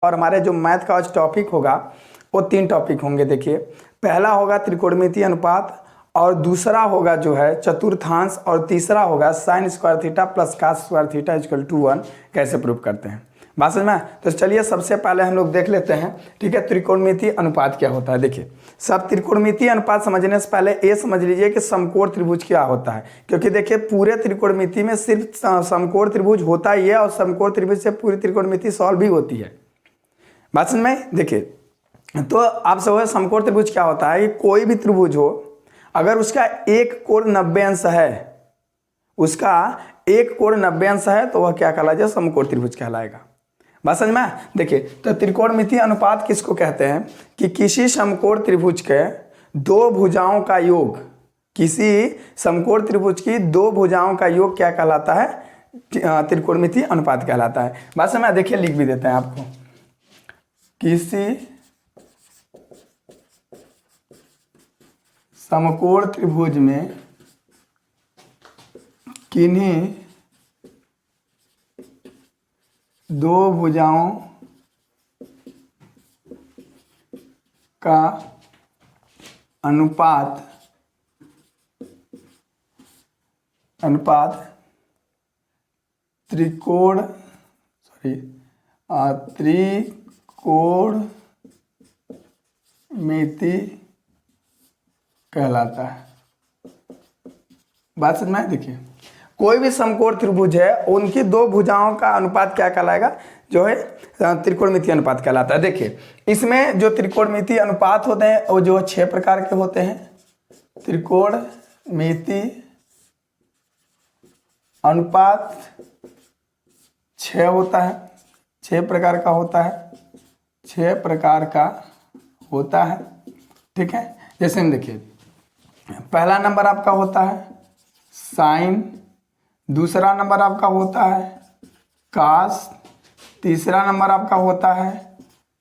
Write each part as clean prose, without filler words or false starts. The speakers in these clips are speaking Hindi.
और हमारे जो मैथ का आज टॉपिक होगा वो 3 टॉपिक होंगे। देखिए, पहला होगा त्रिकोणमितीय अनुपात, और दूसरा होगा जो है चतुर्थांश, और तीसरा होगा sine square theta plus cos square theta equal to 1 कैसे प्रूव करते हैं। बात समझ में? तो चलिए सबसे पहले हम लोग देख लेते हैं, ठीक है, त्रिकोणमितीय अनुपात क्या होता है। देखिए, सब त्रिकोणमितीय अनुपात समझने से पहले ये समझ लीजिए कि समकोण त्रिभुज क्या होता है, क्योंकि देखिए पूरे त्रिकोणमिति में सिर्फ समकोण त्रिभुज होता ही है, और समकोण त्रिभुज से पूरी त्रिकोणमिति सॉल्व भी होती है। बात समझ में? देखिए, तो आप सब समकोण त्रिभुज क्या होता है कि कोई भी त्रिभुज हो, अगर उसका एक कोण 90 अंश है, उसका एक कोण 90 अंश है, तो वह क्या कहलाएगा? समकोण त्रिभुज कहलाएगा। बात समझ में? देखिए, तो त्रिकोणमितीय अनुपात किसको कहते हैं कि किसी समकोण त्रिभुज के दो भुजाओं का योग, किसी समकोण त्रिभुज की दो भुजाओं का योग क्या कहलाता है? त्रिकोणमितीय अनुपात कहलाता है। बात समझ में? देखिए, लिख भी देते हैं आपको, किसी समकोण त्रिभुज में किन्हीं दो भुजाओं का अनुपात त्रिकोणमिति कहलाता है। बात समझ में? देखिए, कोई भी समकोण त्रिभुज है, उनकी दो भुजाओं का अनुपात क्या कहलाएगा? जो है त्रिकोणमितीय अनुपात कहलाता है। देखिए, इसमें जो त्रिकोणमितीय अनुपात होते हैं वो जो 6 प्रकार के होते हैं। त्रिकोणमितीय अनुपात 6 होता है, 6 प्रकार का होता है, 6 प्रकार का होता है, ठीक है। जैसे हम देखिए, पहला नंबर आपका होता है साइन, दूसरा नंबर आपका होता है कास, तीसरा नंबर आपका होता है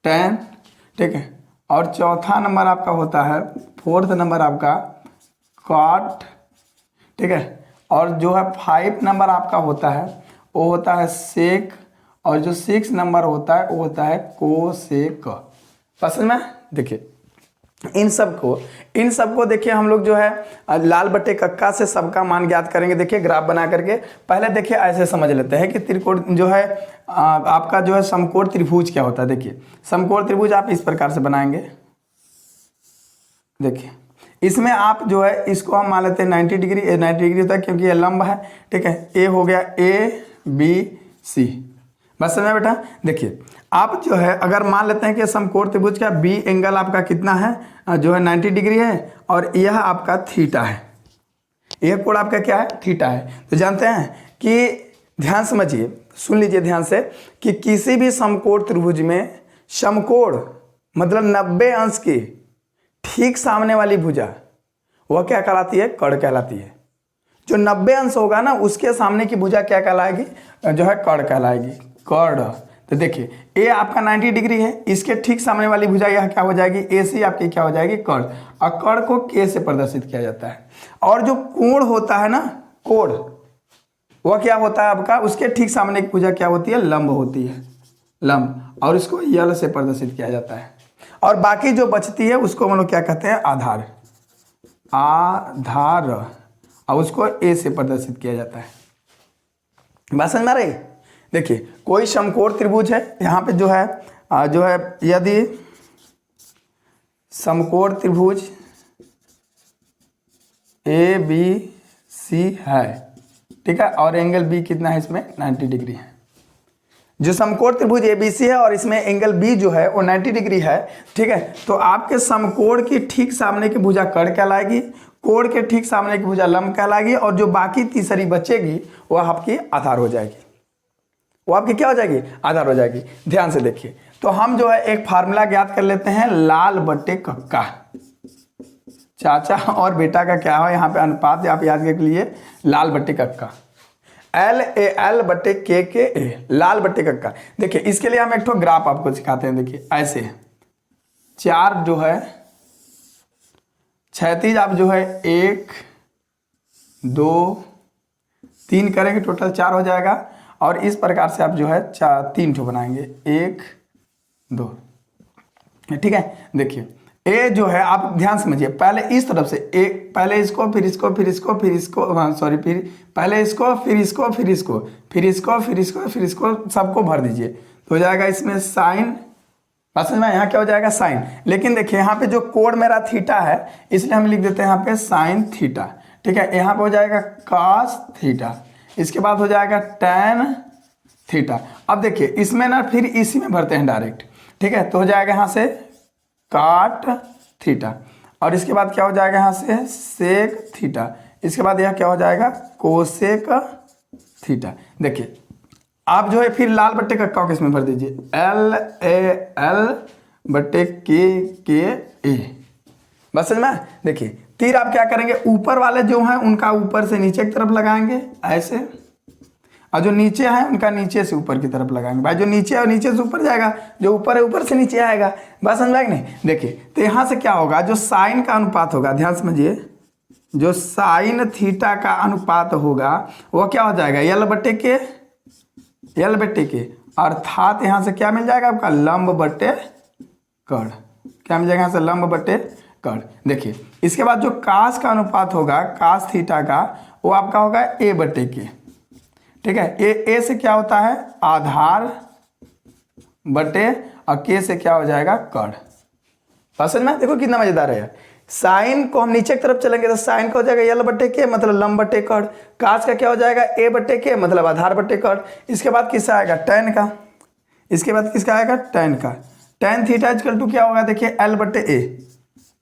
टेन, ठीक है, और चौथा नंबर आपका होता है, फोर्थ नंबर आपका कॉट, ठीक है, और जो है 5 नंबर आपका होता है वो होता है सेक, और जो 6 नंबर होता है वो होता है कोसेक। पसंद में? देखिए, इन सबको देखिए हम लोग जो है लाल बट्टे कक्का से सबका मान ज्ञात करेंगे। देखिए, ग्राफ बना करके पहले देखिए ऐसे समझ लेते हैं कि त्रिकोण जो है आपका जो है समकोण त्रिभुज क्या होता है। देखिए, समकोण त्रिभुज आप इस प्रकार से बनाएंगे। देखिए, इसमें आप जो है इसको हम मान लेते हैं 90 डिग्री होता है, क्योंकि ये लंब है, ठीक है। ए हो गया ABC। बस समझ बेटा? देखिए, आप जो है अगर मान लेते हैं कि समकोण त्रिभुज का बी एंगल आपका कितना है, जो है 90 डिग्री है, और यह आपका थीटा है, यह कोण आपका क्या है? थीटा है। तो जानते हैं कि ध्यान समझिए, सुन लीजिए ध्यान से, कि किसी भी समकोण त्रिभुज में समकोण मतलब 90 अंश की ठीक सामने वाली भुजा वह क्या कहलाती है? कर्ण कहलाती है। जो 90 अंश होगा ना, उसके सामने की भुजा क्या कहलाएगी? जो है कर्ण कहलाएगी, कर्ण। तो देखिए, ए आपका 90 डिग्री है, इसके ठीक सामने वाली भुजा यह क्या हो जाएगी? AC आपकी क्या हो जाएगी? कर्ण। और कर्ण को K से प्रदर्शित किया जाता है। और जो कोण होता है ना, कोण, वह क्या होता है आपका? उसके ठीक सामने की भुजा क्या होती है? लंब होती है, लंब, और इसको यल से प्रदर्शित किया जाता है। और बाकी जो बचती है उसको हम लोग क्या कहते हैं? आधार, और उसको A से प्रदर्शित किया जाता है। बात समझ में आ रही? देखिए, कोई समकोण त्रिभुज है, यहाँ पे जो है यदि समकोण त्रिभुज ABC है, ठीक है, और एंगल B कितना है इसमें? 90 डिग्री है। जो समकोण त्रिभुज ABC है और इसमें एंगल B जो है वो 90 डिग्री है, ठीक है, तो आपके समकोण की ठीक सामने की भुजा कर्ण कहलाएगी, कोण के ठीक सामने की भुजा लंब कहलाएगी, और जो बाकी तीसरी बचेगी वह आपकी आधार हो जाएगी। वो आपकी क्या हो जाएगी? आधार हो जाएगी। ध्यान से देखिए, तो हम जो है एक फार्मूला ज्ञात कर लेते हैं, लाल बट्टे कक्का। चाचा और बेटा का क्या हो यहाँ पे अनुपात आप याद के लिए, लाल बट्टे कक्का, LAL बट्टे KKA, लाल बट्टे कक्का। देखिए, इसके लिए हम एक ठो ग्राफ आपको सिखाते हैं। देखिए, ऐसे 4 जो है क्षैतिज आप जो है 1 2 3 करेंगे, टोटल 4 हो जाएगा। और इस प्रकार से आप जो है 3 ठो बनाएंगे, 1 2। ठीक है, देखिए ए जो है आप ध्यान समझिए, पहले इस तरफ से एक, पहले इसको फिर इसको फिर इसको फिर इसको, हाँ सॉरी, फिर पहले इसको फिर इसको फिर इसको फिर इसको फिर इसको फिर इसको सबको भर दीजिए तो हो जाएगा इसमें साइन। बात समझ में, यहाँ क्या हो जाएगा साइन। लेकिन देखिए यहाँ पे जो कोण मेरा थीटा है इसलिए हम लिख देते हैं यहाँ पे साइन थीटा। ठीक है, यहाँ पे हो जाएगा कॉस थीटा, इसके बाद हो जाएगा टैन थीटा। अब देखिए इसमें ना फिर इसी में भरते हैं डायरेक्ट। ठीक है, तो हो जाएगा यहाँ से काट थीटा और इसके बाद क्या हो जाएगा यहाँ से सेक थीटा, इसके बाद यह क्या हो जाएगा कोसेक थीटा। देखिए आप जो है फिर लाल बट्टे का किसमें भर दीजिए, एल ए एल बट्टे के ए। बस समझ में। देखिए तीर आप क्या करेंगे, ऊपर वाले जो हैं उनका ऊपर से नीचे की तरफ लगाएंगे ऐसे, और जो नीचे है उनका नीचे से ऊपर की तरफ लगाएंगे। भाई जो नीचे है नीचे से ऊपर जाएगा, जो ऊपर है ऊपर से नीचे आएगा। बस समझ में कि नहीं। देखिए तो यहाँ से क्या होगा, जो साइन का अनुपात होगा, ध्यान समझिए, जो साइन थीटा का अनुपात होगा वो क्या हो जाएगा एल बट्टे के, अर्थात यहाँ से क्या मिल जाएगा आपका लंब बट्टे कर्ण। क्या मिल जाएगा यहाँ से लंब बट्टे कर्ण। देखिए इसके बाद जो कास का अनुपात होगा, कास थीटा का, वो आपका होगा ए बट्टे के। ठीक है, ए से क्या होता है आधार बटे और के से क्या हो जाएगा कर्ण। समझ में, देखो कितना मजेदार है। साइन को हम नीचे की तरफ चलेंगे तो साइन का हो जाएगा एल बट्टे के मतलब लंब बट्टे कर्ण, कास का क्या हो जाएगा ए बट्टे के मतलब आधार बट्टे कर्ण। इसके बाद किसका आएगा टैन का, इसके बाद किसका आएगा टैन का। टैन थीटा इक्वल टू क्या होगा, देखिए एल बट्टे ए,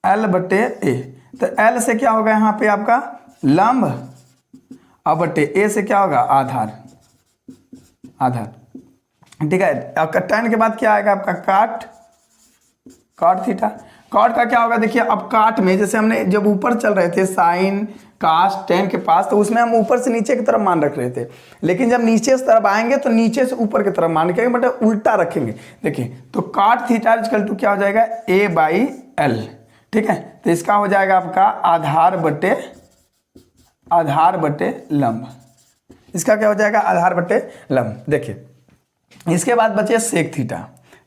एल बट्टे ए। तो एल से क्या होगा यहाँ पे आपका लंब, अब बट्टे ए से क्या होगा आधार, आधार। ठीक है, आपका टैन के बाद क्या आएगा आपका काट थीटा। काट का क्या होगा, देखिए अब काट में जैसे हमने जब ऊपर चल रहे थे साइन कास टैन के पास, तो उसमें हम ऊपर से नीचे की तरफ मान रख रहे थे। लेकिन जब नीचे से तरफ आएंगे तो नीचे से ऊपर की तरफ मान रखेंगे, बट उल्टा रखेंगे। देखिए तो काट थीटा इक्वल टू क्या हो जाएगा ए बाई एल। ठीक है, तो इसका हो जाएगा आपका आधार बटे लंब। इसका क्या हो जाएगा आधार बटे लंब। देखिए इसके बाद बचे सेक थीटा।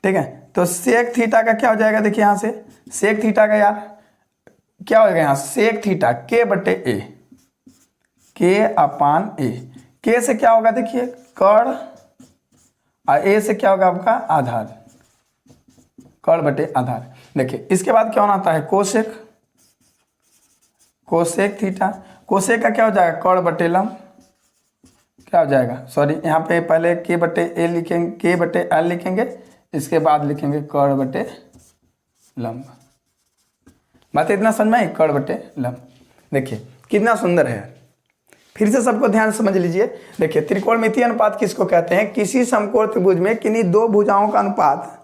ठीक है, तो सेक थीटा का क्या हो जाएगा, देखिए यहाँ से सेक थीटा का यार क्या हो जाएगा, यहाँ सेक थीटा के बटे ए, के अपान ए। के से क्या होगा देखिए कर्ण और ए से क्या होगा आपका आधार, कर्ण बटे आधार। देखिए इसके बाद क्या होना आता है कोसेक थीटा। कोसेक का क्या हो जाएगा कर्ण बटे लंब, क्या हो जाएगा, सॉरी यहाँ पे पहले के बटे ए लिखेंगे, के बटे एल लिखेंगे, इसके बाद लिखेंगे कर्ण बटे लंब। बात इतना समझ में, कर्ण बटे लंब। देखिए कितना सुंदर है। फिर से सबको ध्यान समझ लीजिए। देखिए त्रिकोणमितीय अनुपात किसको कहते हैं, किसी समकोण त्रिभुज में किन्हीं दो भुजाओं का अनुपात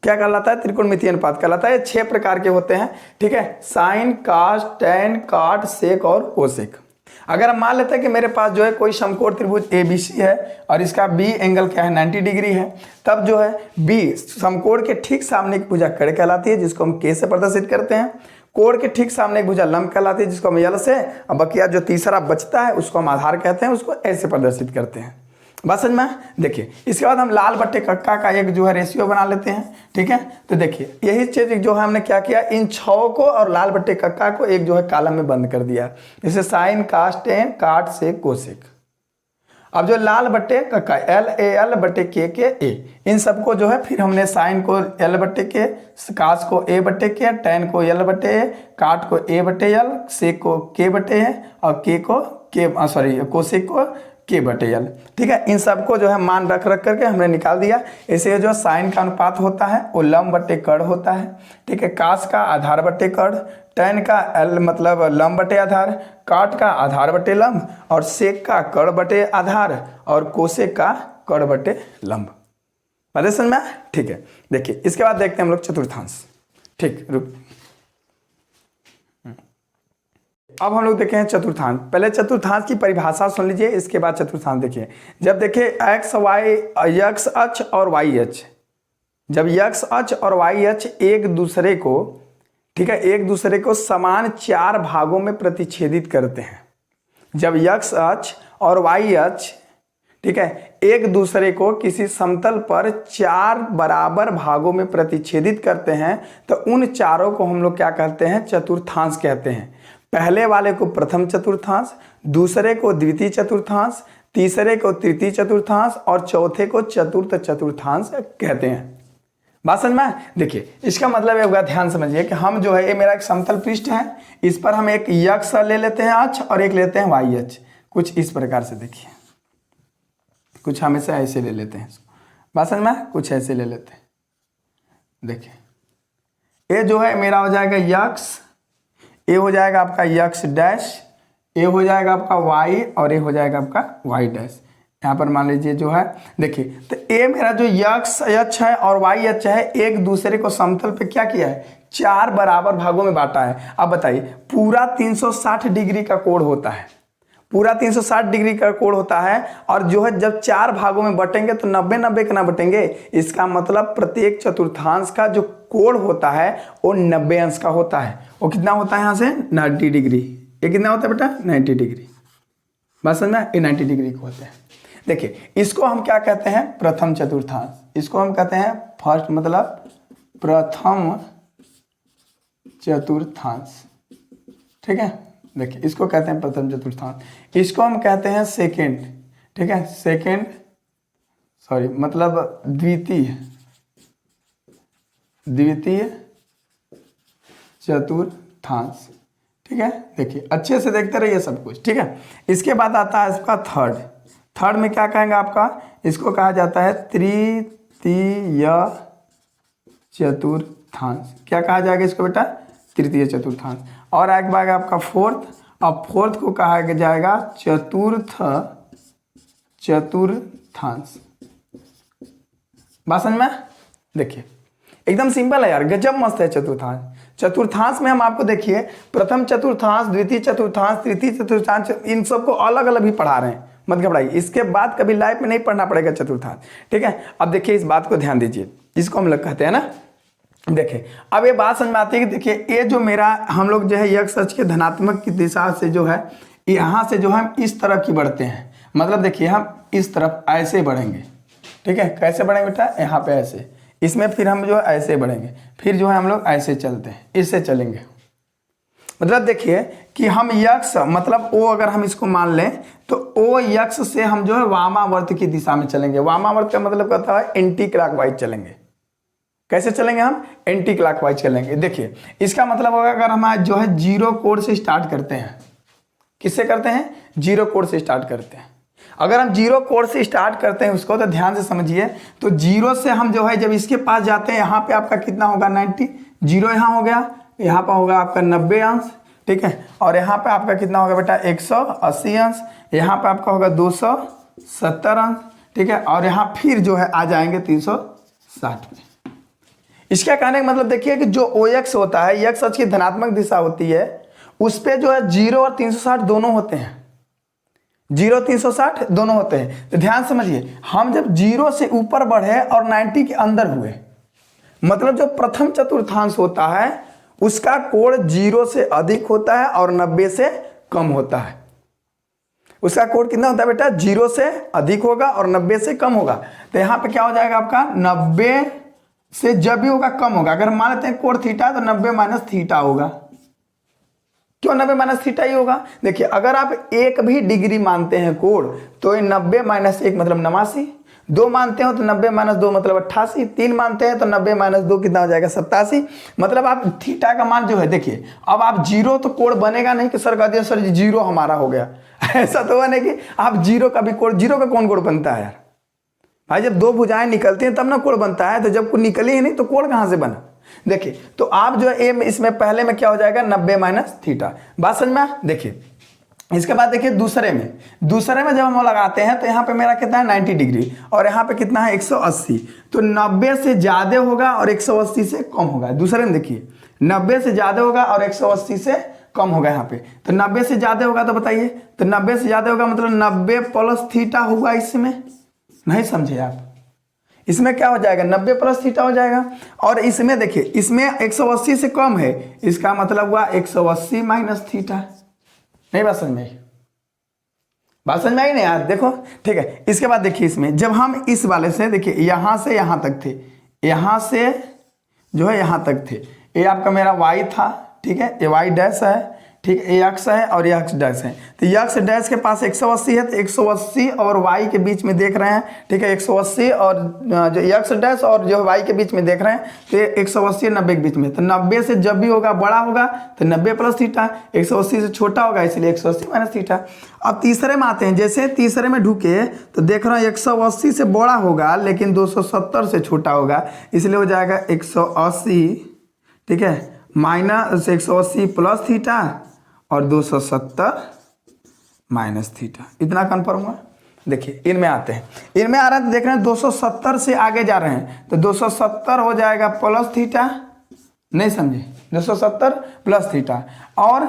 क्या कहलाता है, त्रिकोणमितीय अनुपात कहलाता है। 6 प्रकार के होते हैं। ठीक है, साइन कास टैन काट सेक और कोसेक। अगर हम मान लेते हैं कि मेरे पास जो है कोई समकोण त्रिभुज ABC है और इसका B एंगल क्या है 90 डिग्री है, तब जो है B समकोण के ठीक सामने एक भुजा कड़ कहलाती है जिसको हम K से प्रदर्शित करते हैं। कोण के ठीक सामने एक भुजा लंब कहलाती है जिसको हम L से, और बकिया जो तीसरा बचता है उसको हम आधार कहते हैं, उसको ऐसे प्रदर्शित करते हैं। बात समझ में। देखिए इसके बाद हम लाल बट्टे कक्का का एक जो है रेशियो बना लेते हैं। ठीक है, तो देखिए यही चीज जो है हमने क्या किया, इन 6 को और लाल बट्टे कक्का को एक जो है कॉलम में बंद कर दिया, जैसे साइन कास टैन काट सेक कोसेक। अब जो लाल बट्टे कक्का एल ए एल बट्टे के ए, इन सबको जो है फिर हमने साइन को एल बट्टे के, कास को ए बट्टे के, टैन को एल बट्टे ए, काट को ए बट्टे एल, सेक को के बट्टे ए और के को कोसेक को के बटे एल। ठीक है, इन सबको जो है मान रख करके हमने निकाल दिया। ऐसे जो साइन का अनुपात होता है वो लंब बटे कर्ण होता है। ठीक है, कास का आधार बटे कर्ण, टैन का एल मतलब लंब बटे आधार, काट का आधार बटे लंब और सेक का कर्ण बटे आधार और कोसेक का कर्ण बटे लंब। बात समझ में। ठीक है, देखिए इसके बाद देखते हैं हम लोग चतुर्थांश। ठीक, रुक अब हम लोग देखें चतुर्थांश। पहले चतुर्थांश की परिभाषा सुन लीजिए, इसके बाद चतुर्थांश देखिए। जब देखिए एक्स अक्ष और वाई अक्ष, जब एक्स अक्ष और वाई अक्ष एक दूसरे को, ठीक है, एक दूसरे को समान 4 भागों में प्रतिच्छेदित करते हैं। जब एक्स अक्ष और वाई अक्ष, ठीक है, एक दूसरे को किसी समतल पर 4 बराबर भागों में प्रतिच्छेदित करते हैं तो उन चारों को हम लोग क्या कहते हैं, चतुर्थांश कहते हैं। पहले वाले को प्रथम चतुर्थांश, दूसरे को द्वितीय चतुर्थांश, तीसरे को तृतीय चतुर्थांश और चौथे को चतुर्थ चतुर्थांश कहते हैं। बात समझ में? देखिए इसका मतलब ये होगा, ध्यान समझिए कि हम जो है, ये मेरा एक समतल पृष्ठ है, इस पर हम एक यक्ष ले लेते हैं अक्ष और एक लेते हैं वाई अक्ष, कुछ इस प्रकार से। देखिए कुछ हमेशा ऐसे ले लेते हैं इसको, बात समझ में? कुछ ऐसे ले लेते हैं। देखिए ये जो है मेरा हो जाएगा यक्ष, ये हो जाएगा आपका यक्ष डैश, ये हो जाएगा आपका वाई और ये हो जाएगा आपका वाई डैश। यहाँ पर मान लीजिए जो है, देखिए तो ये मेरा जो यक्ष अक्ष है और वाई अक्ष है, एक दूसरे को समतल पे क्या किया है, 4 बराबर भागों में बांटा है। अब बताइए, पूरा 360 डिग्री का कोण होता है, पूरा 360 डिग्री का कोण होता है, और जो है जब 4 भागों में बटेंगे तो 90-90 के ना बटेंगे। इसका मतलब प्रत्येक चतुर्थांश का जो कोण होता है वो 90 अंश का होता है। वो कितना होता है, यहाँ से 90 डिग्री। ये कितना होता है बेटा, 90 डिग्री। बस समझ में? ये 90 डिग्री को होते हैं। देखिए इसको हम क्या कहते हैं, प्रथम चतुर्थांश। इसको हम कहते हैं फर्स्ट, मतलब प्रथम चतुर्थांश। ठीक है, देखिए इसको कहते हैं प्रथम चतुर्थांश। इसको हम कहते हैं सेकेंड। ठीक है, सेकेंड, सॉरी मतलब द्वितीय चतुर्थांश। ठीक है, देखिए अच्छे से देखते रहिए सब कुछ। ठीक है, इसके बाद आता है इसका थर्ड। थर्ड में क्या कहेंगे आपका, इसको कहा जाता है तृतीय चतुर्थांश। क्या कहा जाएगा इसको बेटा, तृतीय चतुर्थांश। और एक बार आपका फोर्थ, अब फोर्थ को कहा जाएगा चतुर्थ चतुर्थांश। बात समझ में? देखिए एकदम सिंपल है यार, गजब मस्त है चतुर्थांश। चतुर्थांश में हम आपको देखिए प्रथम चतुर्थांश, द्वितीय चतुर्थांश, तृतीय चतुर्थांश, इन सबको अलग अलग भी पढ़ा रहे हैं, मत घबराइए। इसके बाद कभी लाइफ में नहीं पढ़ना पड़ेगा चतुर्थांश। ठीक है, अब देखिए इस बात को ध्यान दीजिए, इसको हम लोग कहते हैं ना, देखिए अब ये बात समझ में आती है कि देखिए ये जो मेरा हम लोग जो है यक्ष अक्ष के धनात्मक की दिशा से जो है, यहाँ से जो हम इस तरफ की बढ़ते हैं, मतलब देखिए हम इस तरफ ऐसे बढ़ेंगे। ठीक है, कैसे बढ़ेंगे बेटा, यहाँ पे ऐसे, इसमें फिर हम जो है ऐसे बढ़ेंगे, फिर जो है हम लोग ऐसे चलते हैं, इससे चलेंगे। मतलब देखिए कि हम यक्ष मतलब ओ, अगर हम इसको मान लें तो ओ यक्ष से हम जो है वामावर्त की दिशा में चलेंगे। वामावर्त का मतलब कहता है एंटी क्लॉकवाइज चलेंगे। कैसे चलेंगे हम, एंटी क्लॉकवाइज चलेंगे। देखिए इसका मतलब होगा, अगर हम आज जो है 0 कोण से स्टार्ट करते हैं, किससे करते हैं, 0 कोण से स्टार्ट करते हैं। अगर हम 0 कोण से स्टार्ट करते हैं उसको, तो ध्यान से समझिए, तो 0 से हम जो है जब इसके पास जाते हैं, यहाँ पे आपका कितना होगा 90, 0 यहाँ हो गया, यहाँ पर होगा आपका 90 अंश। ठीक है, और यहाँ पे आपका कितना होगा बेटा 180 अंश, यहाँ पे आपका होगा 270 अंश। ठीक है, और यहाँ फिर जो है आ जाएंगे 360 में। इसका कहने का मतलब देखिए कि जो ओ एक्स होता है, एक्स अक्ष की धनात्मक दिशा होती है, उस पे जो है 0 और 360 दोनों होते हैं, 0 360 दोनों होते हैं। तो ध्यान समझिए, हम जब 0 से ऊपर बढ़े और 90 के अंदर हुए, मतलब जो प्रथम चतुर्थांश होता है उसका कोण 0 से अधिक होता है और 90 से कम होता है। उसका कोण कितना होता है बेटा, 0 से अधिक होगा और 90 से कम होगा। तो यहाँ पे क्या हो जाएगा आपका, 90 से जब भी होगा कम होगा। अगर मान लेते हैं कोण थीटा है तो 90 माइनस थीटा होगा। क्यों 90 माइनस थीटा ही होगा, देखिए अगर आप एक भी डिग्री मानते हैं कोण, तो ये 90 माइनस 1 मतलब 89, 2 मानते हो तो 90 माइनस 2 मतलब 88, 3 मानते हैं तो 90 माइनस 2 कितना हो जाएगा 87। मतलब आप थीटा का मान जो है, देखिए अब आप 0 तो कोण बनेगा नहीं कि सर कह दिया सर 0 हमारा हो गया, ऐसा तो बने कि आप 0 का भी कोण, 0 का कौन कोण बनता है यार भाई, जब 2 भुजाएं निकलती हैं तब ना कोण बनता है, तो जब कोण निकली ही नहीं तो कोण कहां से बना। देखिए तो आप जो है इसमें पहले में क्या हो जाएगा 90 माइनस थीटा। बात समझ में? देखिए इसके बाद देखिए दूसरे में जब हम लगाते हैं तो यहाँ पे मेरा कितना है 90 डिग्री और यहाँ पे कितना है 180, तो 90 से ज्यादा होगा और 180 से कम होगा। दूसरे में देखिए 90 से ज्यादा होगा और 180 से कम होगा यहाँ पे, तो 90 से ज्यादा होगा तो बताइए, तो 90 से ज्यादा होगा मतलब 90 प्लस थीटा होगा। इसमें नहीं समझे आप, इसमें क्या हो जाएगा 90 प्लस थीटा हो जाएगा। और इसमें देखिए इसमें 180 से कम है, इसका मतलब हुआ 180 माइनस थीटा। नहीं बात समझ में? बात समझ में आई नहीं यार? देखो ठीक है, इसके बाद देखिए इसमें जब हम इस वाले से देखिए यहाँ से यहाँ तक थे, यहाँ से जो है यहाँ तक थे, ये आपका मेरा y था, ठीक है, ये y डैश है, ठीक है, ये x है और ये x डैश है। तो x डैश के पास 180 है, तो 180 और y के बीच में देख रहे हैं, ठीक है, 180 और जो x डैश और जो y के बीच में देख रहे हैं, तो ये 180 और 90 के बीच में, तो 90 से जब भी होगा बड़ा होगा तो 90 प्लस थीटा, 180 से छोटा होगा इसलिए 180 माइनस थीटा। अब तीसरे में आते हैं, जैसे तीसरे में ढुके तो देख रहे हैं 180 से बड़ा होगा लेकिन 270 से छोटा होगा, इसलिए हो जाएगा 180, ठीक है, माइनस 180 प्लस थीटा और 270 माइनस थीटा। इतना कन्फर्म हुआ। देखिए इनमें आते हैं, इनमें आ रहा है तो देख रहे हैं 270 से आगे जा रहे हैं, तो 270 हो जाएगा प्लस थीटा, नहीं समझे, 270 प्लस थीटा। और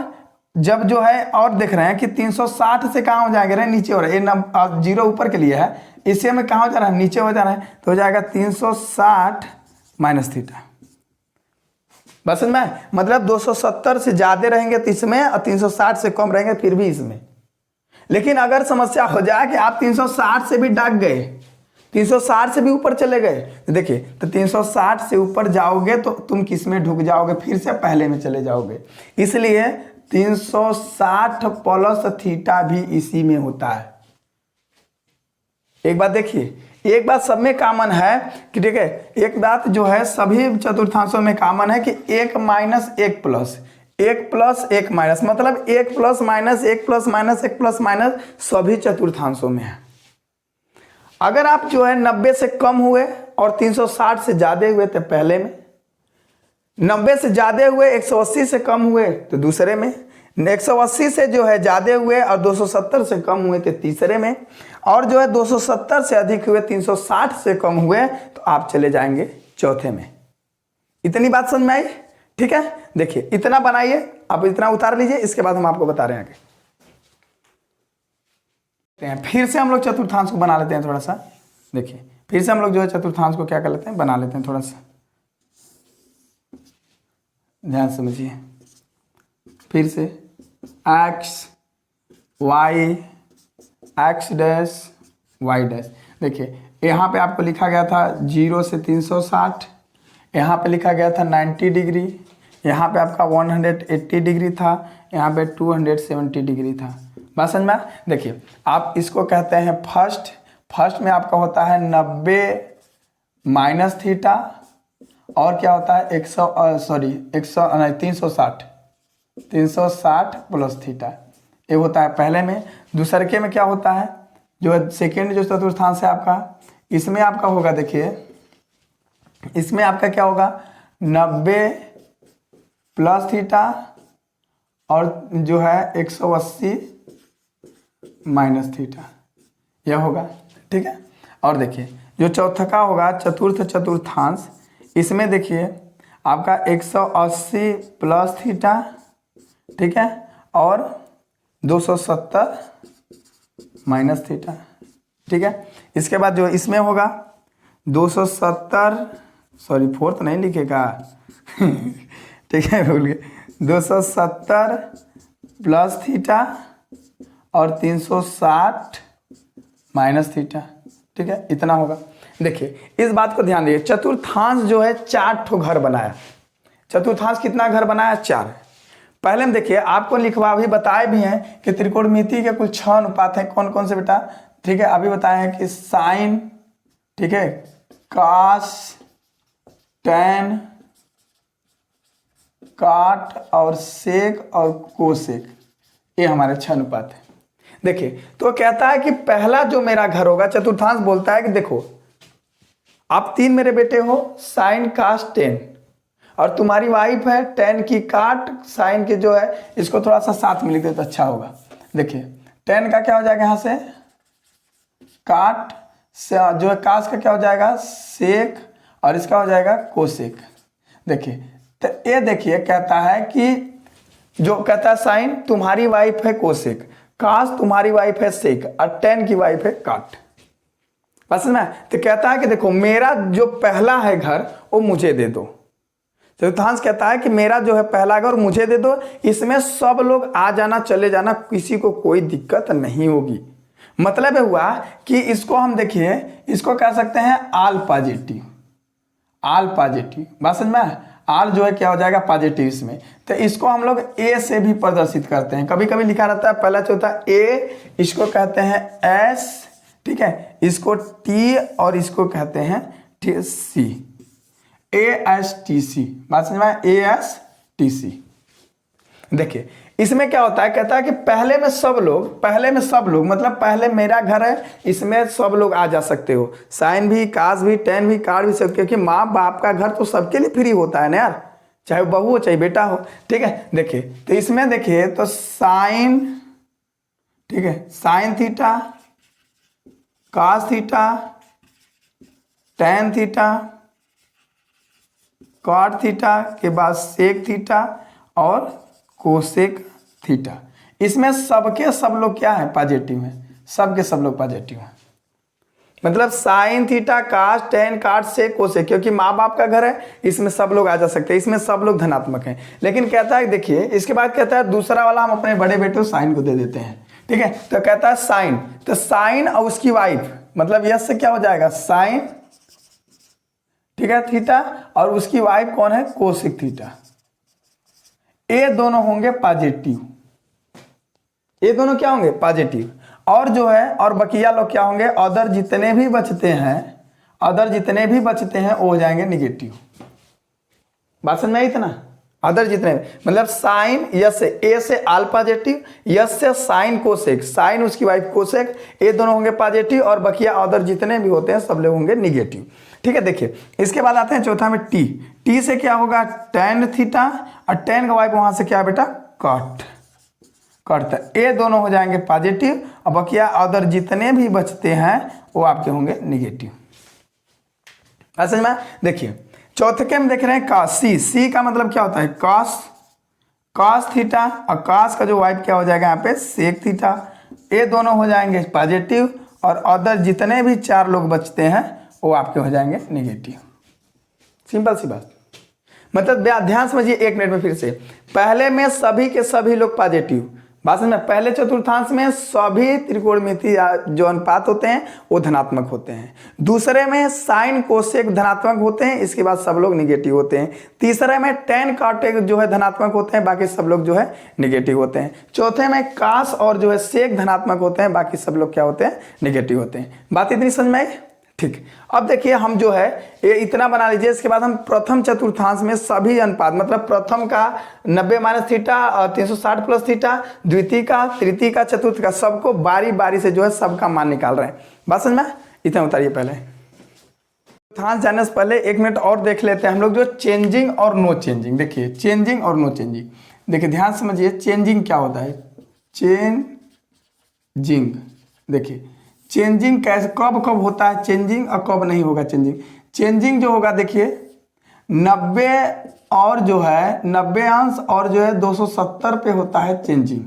जब जो है और देख रहे हैं कि 360 से कहाँ हो जाएगा, रहे नीचे हो रहा है, ये जीरो ऊपर के लिए है, इससे में कहाँ हो जा रहा है, नीचे हो जा रहा है, तो हो जाएगा 360 माइनस थीटा। बस समझ में, मतलब 270 से ज़्यादा रहेंगे तो इसमें और 360 से कम रहेंगे फिर भी इसमें। लेकिन अगर समस्या हो जाए कि आप 360 से भी डग गए, 360 से भी ऊपर चले गए, तो देखिए तो 360 से ऊपर जाओगे तो तुम किस में ढुक जाओगे, फिर से पहले में चले जाओगे, इसलिए 360 प्लस थीटा भी इसी में होता है। एक बात देखिए, एक बात सब में कॉमन है कि ठीक है, एक बात जो है सभी चतुर्थांशों में कॉमन है कि एक माइनस एक प्लस, एक प्लस एक माइनस, मतलब एक प्लस माइनस, एक प्लस माइनस, एक प्लस माइनस सभी चतुर्थांशों में है। अगर आप जो है 90 से कम हुए और 360 से ज्यादा हुए तो पहले में, 90 से ज्यादा हुए 180 से कम हुए तो दूसरे में, 180 से जो है ज्यादा हुए और 270 से कम हुए तो तीसरे में, और जो है 270 से अधिक हुए 360 से कम हुए तो आप चले जाएंगे चौथे में। इतनी बात समझ में आई? ठीक है, देखिए इतना बनाइए, आप इतना उतार लीजिए, इसके बाद हम आपको बता रहे हैं आगे। फिर से हम लोग चतुर्थांश को बना लेते हैं थोड़ा सा। देखिए फिर से हम लोग जो है चतुर्थांश को क्या कर लेते हैं, बना लेते हैं थोड़ा सा, ध्यान समझिए। फिर से x y x dash y dash, देखिए यहाँ पे आपको लिखा गया था 0 से 360, यहाँ पे लिखा गया था 90 डिग्री, यहाँ पे आपका 180 डिग्री था, यहाँ पे 270 डिग्री था। बात समझ में? देखिए आप इसको कहते हैं फर्स्ट में आपका होता है 90 माइनस थीटा, और क्या होता है 360 प्लस थीटा, ये होता है पहले में। दूसरे में क्या होता है, जो सेकेंड जो चतुर्थांश है आपका, इसमें आपका होगा, देखिए इसमें आपका क्या होगा 90 प्लस थीटा और जो है 180 माइनस थीटा, यह होगा, ठीक है। और देखिए जो चौथा का होगा चतुर्थांश, इसमें देखिए आपका 180 प्लस थीटा, ठीक है, और 270 माइनस थीटा, ठीक है। इसके बाद जो इसमें होगा 270, सॉरी फोर्थ नहीं लिखेगा ठीक है, भूल गए, 270 प्लस थीटा और 360 माइनस थीटा, ठीक है, इतना होगा। देखिए इस बात को ध्यान दीजिए, चतुर्थांश जो है 4 ठो घर बनाया। चतुर्थांश कितना घर बनाया? 4। पहले में देखिए आपको लिखवा भी बताए भी हैं कि त्रिकोणमिति के कुल 6 अनुपात हैं। कौन कौन से बेटा? ठीक है, अभी बताए हैं कि साइन, ठीक है, कास, टैन, काट और सेक और कोसेक, ये हमारे 6 अनुपात हैं। देखिए तो कहता है कि पहला जो मेरा घर होगा, चतुर्थांश बोलता है कि देखो आप 3 मेरे बेटे हो, साइन कास टेन, और तुम्हारी वाइफ है टेन की काट साइन की जो है, इसको थोड़ा सा साथ में लिख दे तो अच्छा होगा। देखिए टेन का क्या हो जाएगा यहाँ से काट से, जो है कास का क्या हो जाएगा सेक, और इसका हो जाएगा कोसेक। देखिए तो ये देखिए कहता है कि जो कहता है साइन तुम्हारी वाइफ है कोसेक, कास तुम्हारी वाइफ है सेक, और टेन की वाइफ है काट। बस में तो कहता है कि देखो मेरा जो पहला है घर वो मुझे दे दो। चतुर्थांश कहता है कि मेरा जो है पहला घर मुझे दे दो, इसमें सब लोग आ जाना चले जाना, किसी को कोई दिक्कत नहीं होगी। मतलब ये हुआ कि इसको हम देखिए, इसको कह सकते हैं आल पॉजिटिव, आल पॉजिटिव, बात समझ में? आल जो है क्या हो जाएगा, पॉजिटिव इसमें। तो इसको हम लोग ए से भी प्रदर्शित करते हैं, कभी कभी लिखा रहता है पहला चौथा ए, इसको कहते हैं एस, ठीक है, इसको टी और इसको कहते हैं सी, ए एस टी सी, बात समझ में? A S T C. देखिए इसमें क्या होता है, कहता है कि पहले में सब लोग मतलब पहले मेरा घर है, इसमें सब लोग आ जा सकते हो, साइन भी, कास भी, टेन भी, काट भी सकते हो, क्योंकि माँ बाप का घर तो सबके लिए फ्री होता है ना यार, चाहे बहू हो चाहे बेटा हो, ठीक है। देखिए तो इसमें देखिए तो साइन, ठीक है, sine theta, cos theta, tan theta, cot theta के बाद सेक थीटा और कोसेक थीटा, इसमें सबके सब लोग क्या है, पॉजिटिव है, सबके सब लोग पॉजिटिव हैं। मतलब साइन थीटा, कास, टेन, काट, सेक, कोसेक, क्योंकि माँ बाप का घर है, इसमें सब लोग आ जा सकते हैं, इसमें सब लोग धनात्मक हैं। लेकिन कहता है देखिए इसके बाद कहता है दूसरा वाला हम अपने बड़े बेटे साइन को दे देते हैं, ठीक है। तो कहता है साइन, तो साइन और उसकी वाइफ, मतलब यस से क्या हो जाएगा, साइन, ठीक है, थीटा, और उसकी वाइफ कौन है, कोसेक थीटा। ये दोनों होंगे पॉजिटिव, ये दोनों क्या होंगे, पॉजिटिव। और जो है और बकिया लोग क्या होंगे, अदर जितने भी बचते हैं, अदर जितने भी बचते हैं वो हो जाएंगे निगेटिव। बात समझ में आई इतना, अदर जितने मतलब साइन यस से, ए से आल पॉजिटिव, यस से साइन कोसेक, साइन उसकी वाइफ कोसेक, ये दोनों होंगे पॉजिटिव, और बकिया अदर जितने भी होते हैं सब लोग होंगे निगेटिव, ठीक है। देखिए इसके बाद आते हैं चौथा में टी, टी से क्या होगा, टेन थीटा, और टेन का वाइफ वहां से क्या है बेटा, कॉट, कॉट, ये दोनों हो जाएंगे पॉजिटिव, और बकिया अदर जितने भी बचते हैं वो आपके होंगे निगेटिव। समझ में? देखिए चौथे के में देख रहे हैं कास, सी, सी का मतलब क्या होता है, कास, कास थीटा, और कास का जो वाइफ क्या हो जाएगा यहाँ पे, सेक थीटा, ये दोनों हो जाएंगे पॉजिटिव, और अदर जितने भी चार लोग बचते हैं वो आपके हो जाएंगे निगेटिव। सिंपल सी बात, मतलब ध्यान समझिए एक मिनट में फिर से, पहले में सभी के सभी लोग पॉजिटिव, बात समझ में? पहले चतुर्थांश में सभी त्रिकोणमितीय जो अनुपात होते हैं वो धनात्मक होते हैं, दूसरे में साइन कोसेक धनात्मक होते हैं, इसके बाद सब लोग निगेटिव होते हैं, तीसरे में टेन कॉटेक जो है धनात्मक होते हैं, बाकी सब लोग जो है निगेटिव होते हैं, चौथे में कास और जो है सेक धनात्मक होते हैं, बाकी सब लोग क्या होते हैं, निगेटिव होते हैं। बात इतनी समझ में आई, ठीक। अब देखिए हम जो है ये इतना बना लीजिए, इसके बाद हम प्रथम चतुर्थांश में सभी अनुपात, मतलब प्रथम का 90 माइनस थीटा और 360 प्लस थीटा, द्वितीय का, तृतीय का, चतुर्थ का, सबको बारी बारी से जो है सबका मान निकाल रहे हैं। बात समझ में? इतना उतारिए पहले। चतुर्थांश जाने से पहले एक मिनट और देख लेते हैं हम लोग जो चेंजिंग और नो चेंजिंग। देखिए चेंजिंग और नो चेंजिंग, देखिए ध्यान समझिए चेंजिंग क्या होता है, चेंजिंग, देखिए चेंजिंग कैसे, कब कब होता है चेंजिंग और कब नहीं होगा चेंजिंग। चेंजिंग जो होगा देखिए 90 और जो है 90 अंश और जो है 270 पे होता है चेंजिंग,